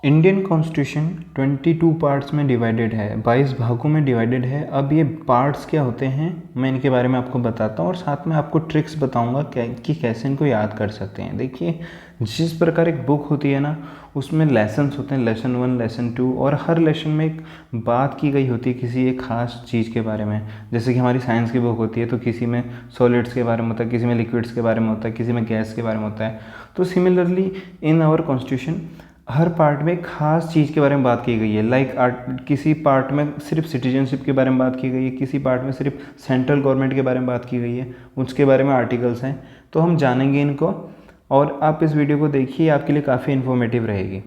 Indian constitution 22 parts में divided है, 22 भागों में डिवाइडेड है। अब ये पार्ट्स क्या होते हैं मैं इनके बारे में आपको बताता हूँ और साथ में आपको ट्रिक्स बताऊँगा कि कैसे इनको याद कर सकते हैं। देखिए, जिस प्रकार एक बुक होती है ना, उसमें लेसन्स होते हैं, लेसन 1, लेसन 2, और हर लेसन में एक बात की गई होती है किसी एक खास चीज़ के बारे में। जैसे कि हमारी साइंस की बुक होती है तो किसी में सॉलिड्स के बारे में होता है, किसी में लिक्विड्स के बारे में होता है, किसी में गैस के बारे में होता है। तो सिमिलरली इन आवर कॉन्स्टिट्यूशन हर पार्ट में खास चीज़ के बारे में बात की गई है। किसी पार्ट में सिर्फ सिटीजनशिप के बारे में बात की गई है, किसी पार्ट में सिर्फ सेंट्रल गवर्नमेंट के बारे में बात की गई है, उसके बारे में आर्टिकल्स हैं। तो हम जानेंगे इनको और आप इस वीडियो को देखिए, आपके लिए काफ़ी इन्फॉर्मेटिव रहेगी।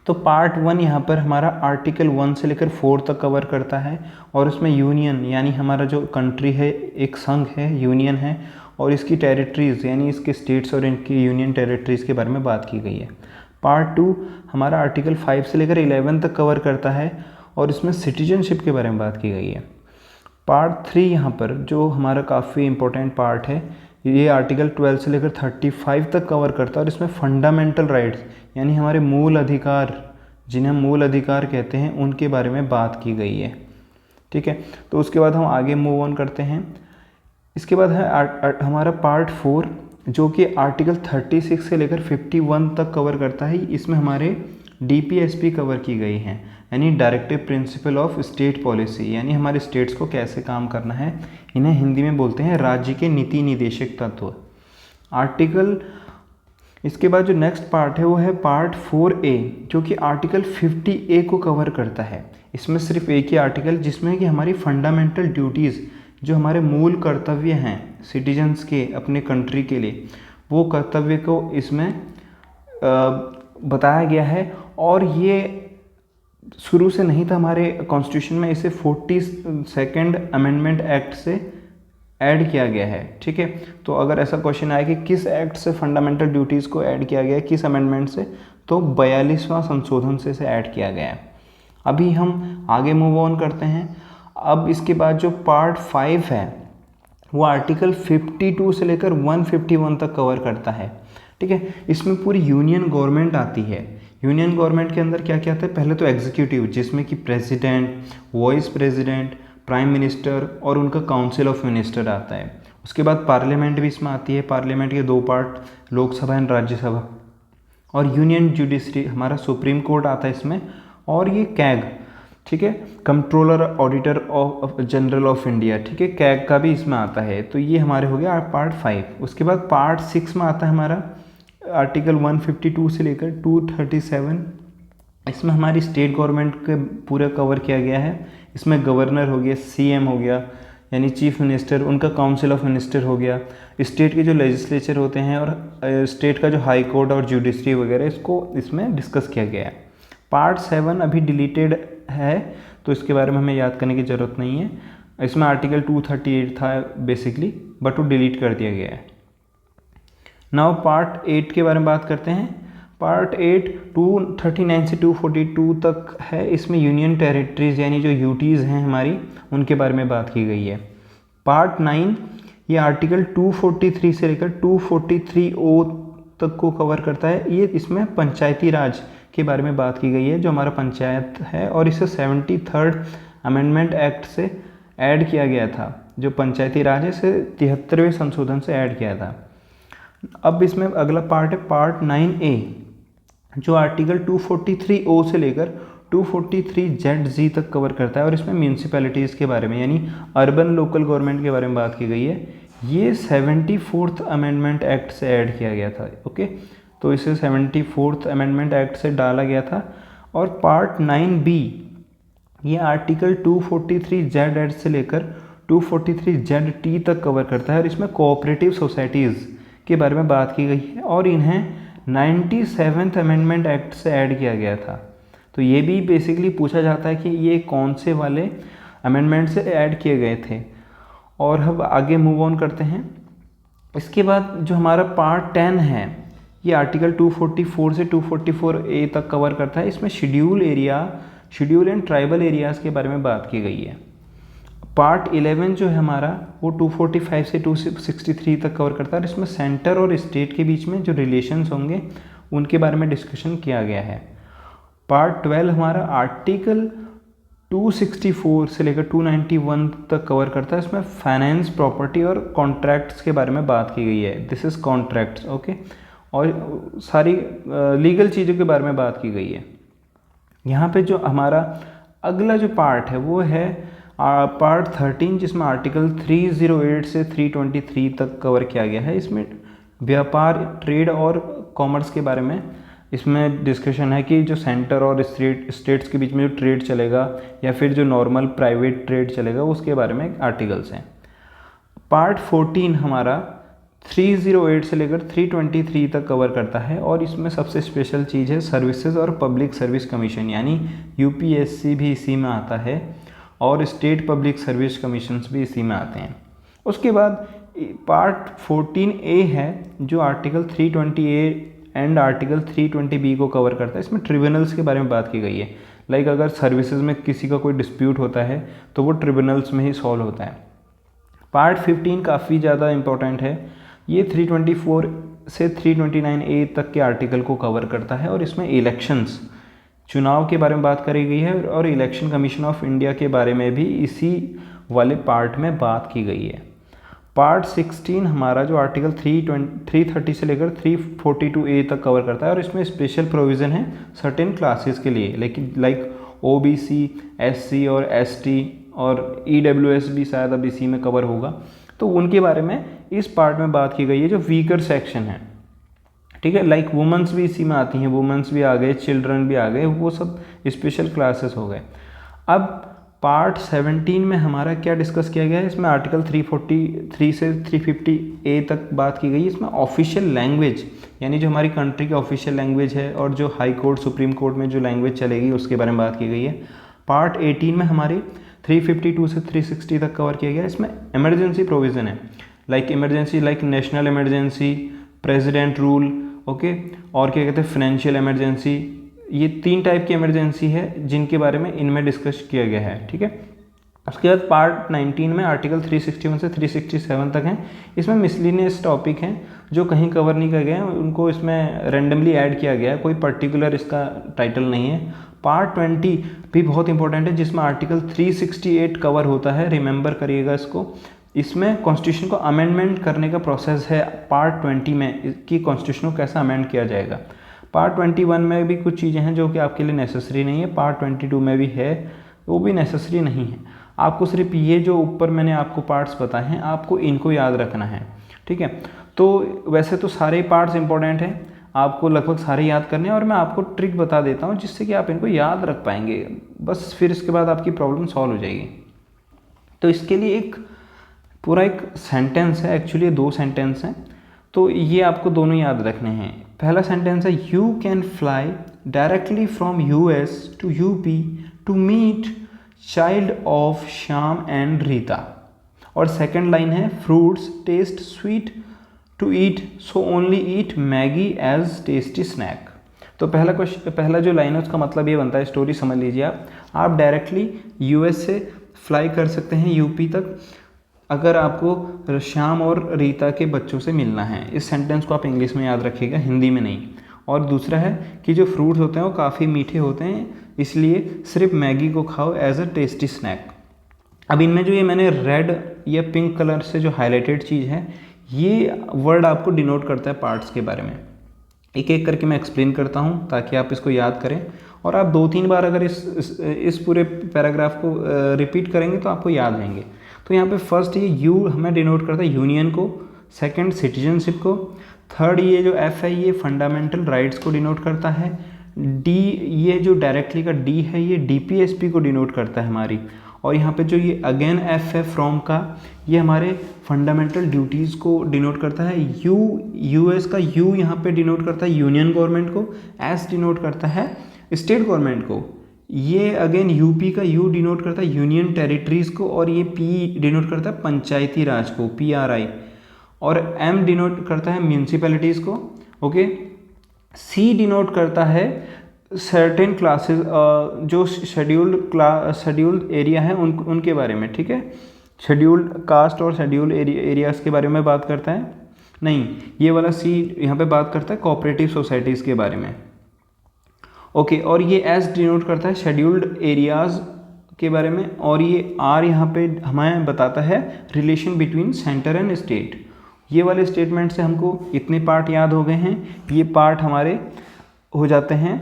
तो पार्ट 1 यहाँ पर हमारा आर्टिकल 1 से लेकर 4 तक कवर करता है और उसमें यूनियन यानी हमारा जो कंट्री है, एक संघ है, यूनियन है, और इसकी टेरिटरीज़ यानी इसके स्टेट्स और इनकी यूनियन टेरिटरीज़ के बारे में बात की गई है। पार्ट 2 हमारा आर्टिकल 5 से लेकर 11 तक कवर करता है और इसमें सिटीजनशिप के बारे में बात की गई है। पार्ट 3 यहाँ पर जो हमारा काफ़ी इंपॉर्टेंट पार्ट है, ये आर्टिकल 12 से लेकर 35 तक कवर करता है और इसमें फंडामेंटल राइट्स यानी हमारे मूल अधिकार, जिन्हें हम मूल अधिकार कहते हैं, उनके बारे में बात की गई है। ठीक है, तो उसके बाद हम आगे मूव ऑन करते हैं। इसके बाद है हमारा पार्ट 4 जो कि आर्टिकल 36 से लेकर 51 तक कवर करता है। इसमें हमारे DPSP कवर की गई हैं, यानी directive principle of state policy, यानी हमारे स्टेट्स को कैसे काम करना है। इन्हें हिंदी में बोलते हैं राज्य के नीति निदेशक तत्व। इसके बाद जो नेक्स्ट पार्ट है वो है पार्ट 4A जो कि आर्टिकल 50A को कवर करता है। इसमें सिर्फ एक ही आर्टिकल जिसमें कि हमारी फंडामेंटल ड्यूटीज़, जो हमारे मूल कर्तव्य हैं सिटीजन्स के अपने कंट्री के लिए, वो कर्तव्य को इसमें बताया गया है। और ये शुरू से नहीं था हमारे कॉन्स्टिट्यूशन में, इसे 42nd अमेंडमेंट एक्ट से ऐड किया गया है। ठीक है, तो अगर ऐसा क्वेश्चन आए कि किस एक्ट से फंडामेंटल ड्यूटीज़ को ऐड किया गया है, किस अमेंडमेंट से, तो 42वां संशोधन से इसे ऐड किया गया है। अभी हम आगे मूव ऑन करते हैं। अब इसके बाद जो पार्ट 5 है वो आर्टिकल 52 से लेकर 151 तक कवर करता है। ठीक है, इसमें पूरी यूनियन गवर्नमेंट आती है। यूनियन गवर्नमेंट के अंदर क्या क्या आता है, पहले तो एग्जीक्यूटिव जिसमें कि president, vice president, prime minister और उनका काउंसिल ऑफ मिनिस्टर आता है। उसके बाद पार्लियामेंट भी इसमें आती है। पार्लियामेंट के 2 पार्ट, लोकसभा एंड राज्यसभा। और यूनियन जुडिशरी हमारा सुप्रीम कोर्ट आता है इसमें। और ये कैग, ठीक है, controller auditor of general of India, ठीक है, कैग का भी इसमें आता है। तो ये हमारे हो गया पार्ट 5। उसके बाद पार्ट 6 में आता है हमारा आर्टिकल 152 से लेकर 237। इसमें हमारी स्टेट गवर्नमेंट के पूरा कवर किया गया है। इसमें गवर्नर हो गया, CM हो गया यानी चीफ मिनिस्टर, उनका काउंसिल ऑफ मिनिस्टर हो गया, स्टेट के जो लेजिस्लेचर होते हैं और स्टेट का जो हाई कोर्ट और जुडिशरी वगैरह, इसको इसमें डिस्कस किया गया है। पार्ट 7 अभी डिलीटेड है तो इसके बारे में हमें याद करने की ज़रूरत नहीं है। इसमें आर्टिकल 238 था बेसिकली, बट वो डिलीट कर दिया गया है। नाउ पार्ट 8 के बारे में बात करते हैं। पार्ट 8 239 से 242 तक है। इसमें यूनियन टेरिटरीज यानी जो यूटीज़ हैं हमारी, उनके बारे में बात की गई है। पार्ट 9 ये आर्टिकल 243 से लेकर 243O तक को कवर करता है। ये इसमें पंचायती राज के बारे में बात की गई है, जो हमारा पंचायत है, और इसे 73rd अमेंडमेंट एक्ट से ऐड किया गया था। जो पंचायती राज है इसे 73वें संशोधन से ऐड किया था। अब इसमें अगला पार्ट है पार्ट 9A जो आर्टिकल 243O से लेकर 243ZZ तक कवर करता है और इसमें म्यूनसिपैलिटीज़ के बारे में यानी अर्बन लोकल गवर्नमेंट के बारे में बात की गई है। ये 74th अमेंडमेंट एक्ट से ऐड किया गया था। ओके, तो इसे 74th अमेंडमेंट एक्ट से डाला गया था। और पार्ट 9B ये आर्टिकल 243Z से लेकर 243ZT तक कवर करता है और इसमें कोऑपरेटिव सोसाइटीज़ के बारे में बात की गई है और इन्हें 97th अमेंडमेंट एक्ट से ऐड किया गया था। तो ये भी बेसिकली पूछा जाता है कि ये कौन से वाले अमेंडमेंट से ऐड किए गए थे। और अब आगे मूव ऑन करते हैं। इसके बाद जो हमारा पार्ट 10 है ये आर्टिकल 244 से 244A तक कवर करता है। इसमें शेड्यूल एंड ट्राइबल एरियाज़ के बारे में बात की गई है। पार्ट 11 जो है हमारा वो 245 से 263 तक कवर करता है और इसमें सेंटर और स्टेट के बीच में जो रिलेशंस होंगे उनके बारे में डिस्कशन किया गया है। पार्ट 12 हमारा आर्टिकल 264 से लेकर 291 तक कवर करता है। इसमें फाइनेंस, प्रॉपर्टी और कॉन्ट्रैक्ट्स के बारे में बात की गई है। This is contracts, okay. और सारी लीगल चीज़ों के बारे में बात की गई है। यहाँ पे जो हमारा अगला जो पार्ट है वो है पार्ट 13, जिसमें आर्टिकल 308 से 323 तक कवर किया गया है। इसमें व्यापार, ट्रेड और कॉमर्स के बारे में इसमें डिस्कशन है कि जो सेंटर और स्टेट्स के बीच में जो ट्रेड चलेगा या फिर जो नॉर्मल प्राइवेट ट्रेड चलेगा उसके बारे में आर्टिकल्स हैं। पार्ट 14 हमारा 308 से लेकर 323 तक कवर करता है और इसमें सबसे स्पेशल चीज़ है सर्विसेज और पब्लिक सर्विस कमीशन, यानी यूपीएससी भी इसी में आता है और स्टेट पब्लिक सर्विस कमीशंस भी इसी में आते हैं। उसके बाद पार्ट 14A है जो article 320A and article 320B को कवर करता है। इसमें ट्रिब्यूनल्स के बारे में बात की गई है। लाइक अगर सर्विसेज में किसी का कोई डिस्प्यूट होता है तो वो ट्रिब्यूनल्स में ही सॉल्व होता है। पार्ट 15 काफ़ी ज़्यादा इंपॉर्टेंट है। ये 324 से 329A तक के आर्टिकल को कवर करता है और इसमें इलेक्शंस, चुनाव के बारे में बात करी गई है और इलेक्शन कमीशन ऑफ इंडिया के बारे में भी इसी वाले पार्ट में बात की गई है। पार्ट 16 हमारा जो आर्टिकल 330 से लेकर 342A तक कवर करता है और इसमें स्पेशल प्रोविज़न है सर्टेन क्लासेस के लिए, लेकिन लाइक OBC, SC और ST और EWS भी शायद अब इसी में कवर होगा, तो उनके बारे में इस पार्ट में बात की गई है जो वीकर सेक्शन है, ठीक है। लाइक वुमेंस भी इसी में आती हैं, वुमेंस भी आ गए, चिल्ड्रन भी आ गए, वो सब स्पेशल क्लासेस हो गए। अब पार्ट 17 में हमारा क्या डिस्कस किया गया है, इसमें आर्टिकल 343 से 350A तक बात की गई है। इसमें ऑफिशियल लैंग्वेज, यानी जो हमारी कंट्री की ऑफिशियल लैंग्वेज है और जो हाई कोर्ट, सुप्रीम कोर्ट में जो लैंग्वेज चलेगी उसके बारे में बात की गई है। पार्ट 18 में हमारी 352 से 360 तक कवर किया गया। इसमें इमरजेंसी प्रोविज़न है, like emergency, like national emergency, president rule, okay, और क्या कहते हैं फाइनेंशियल इमरजेंसी। ये 3 टाइप की इमरजेंसी है जिनके बारे में इनमें डिस्कस किया गया है, ठीक है। उसके बाद पार्ट 19 में आर्टिकल 361 से 367 तक हैं। इसमें मिसलिनियस टॉपिक हैं जो कहीं कवर नहीं किए गए हैं, उनको इसमें रैंडमली ऐड किया गया है, कोई पर्टिकुलर इसका टाइटल नहीं है। पार्ट 20 भी बहुत इंपॉर्टेंट है जिसमें आर्टिकल 368 कवर होता है, रिमेंबर करिएगा इसको। इसमें कॉन्स्टिट्यूशन को अमेंडमेंट करने का प्रोसेस है पार्ट 20 में, कि कॉन्स्टिट्यूशन को कैसा अमेंड किया जाएगा। पार्ट 21 में भी कुछ चीज़ें हैं जो कि आपके लिए नेसेसरी नहीं है, पार्ट 22 में भी है, वो भी नेसेसरी नहीं है। आपको सिर्फ ये जो ऊपर मैंने आपको पार्ट्स बताए हैं आपको इनको याद रखना है, ठीक है। तो वैसे तो सारे पार्ट्स इंपॉर्टेंट हैं, आपको लगभग सारे याद करने हैं और मैं आपको ट्रिक बता देता हूँ जिससे कि आप इनको याद रख पाएंगे, बस फिर इसके बाद आपकी प्रॉब्लम सॉल्व हो जाएगी। तो इसके लिए एक पूरा एक सेंटेंस है, एक्चुअली 2 सेंटेंस हैं, तो ये आपको दोनों याद रखने हैं। पहला सेंटेंस है you can fly directly from US to UP to meet child of Shyam and Rita. और सेकंड लाइन है fruits taste sweet to eat so only eat Maggi as tasty snack. तो पहला जो लाइन है उसका मतलब ये बनता है, स्टोरी समझ लीजिए आप डायरेक्टली US से फ्लाई कर सकते हैं UP तक अगर आपको श्याम और रीता के बच्चों से मिलना है। इस सेंटेंस को आप इंग्लिश में याद रखिएगा, हिंदी में नहीं। और दूसरा है कि जो फ्रूट्स होते हैं वो काफ़ी मीठे होते हैं, इसलिए सिर्फ मैगी को खाओ एज अ टेस्टी स्नैक। अब इनमें जो ये मैंने रेड या पिंक कलर से जो हाईलाइटेड चीज़ है, ये वर्ड आपको डिनोट करता है पार्ट्स के बारे में। एक एक करके मैं एक्सप्लेन करता हूँ ताकि आप इसको याद करें, और आप 2-3 बार अगर इस पूरे पैराग्राफ को रिपीट करेंगे तो आपको याद रहेंगे। तो यहाँ पे फर्स्ट ये यू हमें डिनोट करता है यूनियन को, सेकंड सिटीजनशिप को, थर्ड ये जो एफ है ये फंडामेंटल राइट्स को डिनोट करता है, डी ये जो डायरेक्टली का डी है ये डीपीएसपी को डिनोट करता है हमारी, और यहाँ पे जो ये अगेन एफ है फ्रॉम का, ये हमारे फंडामेंटल ड्यूटीज़ को डिनोट करता है। यूएस का यू यहाँ पे डिनोट करता है यूनियन गवर्नमेंट को, एस डिनोट करता है स्टेट गवर्नमेंट को, ये अगेन यूपी का यू डिनोट करता है यूनियन टेरिटरीज़ को, और ये पी डिनोट करता है पंचायती राज को, PRI, और एम डिनोट करता है म्यूनसिपैलिटीज़ को, ओके। सी डिनोट करता है सर्टेन क्लासेस जो शेड्यूल्ड एरिया है उनके बारे में, ठीक है। शेड्यूल्ड कास्ट और शेड्यूल्ड एरियाज़ के बारे में बात करता है, नहीं ये वाला सी यहाँ पे बात करता है कोऑपरेटिव सोसाइटीज़ के बारे में। ओके, और ये एस डिनोट करता है शेड्यूल्ड एरियाज़ के बारे में, और ये आर यहाँ पे हमें बताता है relation between centre and state. ये वाले स्टेटमेंट से हमको इतने पार्ट याद हो गए हैं, ये पार्ट हमारे हो जाते हैं।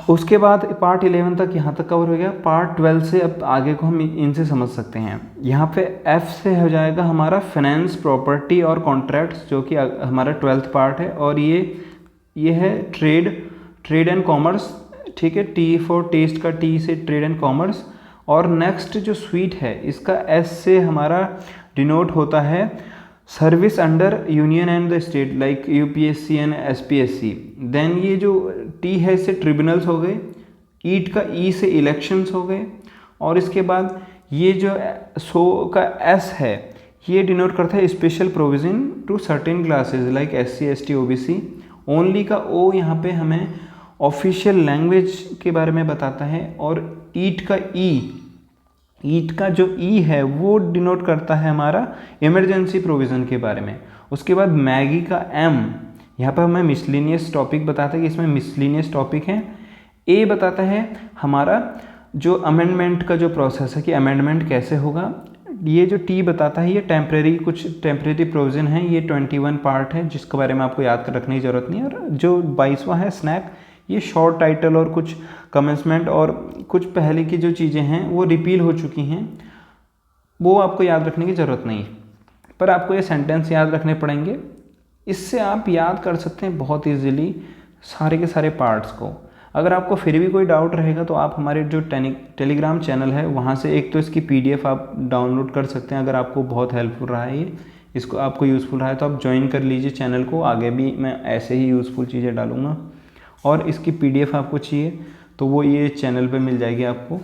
उसके बाद पार्ट 11 तक यहाँ तक कवर हो गया। पार्ट 12 से अब आगे को हम इनसे समझ सकते हैं। यहाँ पे एफ से हो जाएगा हमारा फाइनेंस, प्रॉपर्टी और कॉन्ट्रैक्ट्स, जो कि हमारा 12th पार्ट है, और ये है ट्रेड एंड कॉमर्स, ठीक है, टी फॉर टेस्ट का टी से ट्रेड एंड कॉमर्स। और नेक्स्ट जो स्वीट है इसका एस से हमारा डिनोट होता है service under union and the state, like UPSC and SPSC. Then ये जो टी है इससे ट्रिब्यूनल्स हो गए, ईट का ई से इलेक्शंस हो गए, और इसके बाद ये जो सो का एस है ये डिनोट करता है special provision to certain classes like SC ST OBC. Only का ओ यहाँ पे हमें ऑफिशियल लैंग्वेज के बारे में बताता है, और ईट का जो ई है वो डिनोट करता है हमारा इमरजेंसी प्रोविज़न के बारे में। उसके बाद मैगी का एम यहाँ पर हमें मिसलिनियस टॉपिक बताता है कि इसमें मिसलिनियस टॉपिक है। ए बताता है हमारा जो अमेंडमेंट का जो प्रोसेस है कि अमेंडमेंट कैसे होगा। ये जो टी बताता है ये कुछ टेम्परेरी प्रोविज़न है, ये 21 पार्ट है जिसके बारे में आपको याद रखने की ज़रूरत नहीं है। और जो 22वां है स्नैक, ये शॉर्ट टाइटल और कुछ कमेंसमेंट और कुछ पहले की जो चीज़ें हैं वो रिपील हो चुकी हैं, वो आपको याद रखने की ज़रूरत नहीं है, पर आपको ये सेंटेंस याद रखने पड़ेंगे। इससे आप याद कर सकते हैं बहुत ईजीली सारे के सारे पार्ट्स को। अगर आपको फिर भी कोई डाउट रहेगा तो आप हमारे जो टेलीग्राम चैनल है वहाँ से एक तो इसकी PDF आप डाउनलोड कर सकते हैं। अगर आपको बहुत हेल्पफुल रहा है ये, इसको आपको यूज़फुल रहा है तो आप ज्वाइन कर लीजिए चैनल को, आगे भी मैं ऐसे ही यूज़फुल चीज़ें डालूँगा। और इसकी PDF आपको चाहिए तो वो ये चैनल पे मिल जाएगी आपको,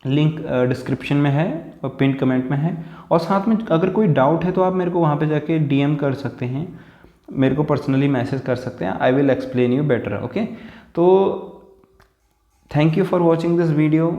लिंक डिस्क्रिप्शन में है और पिन कमेंट में है। और साथ में अगर कोई डाउट है तो आप मेरे को वहाँ पे जाके DM कर सकते हैं, मेरे को पर्सनली मैसेज कर सकते हैं, I will explain you better. Okay, तो thank you for watching this video.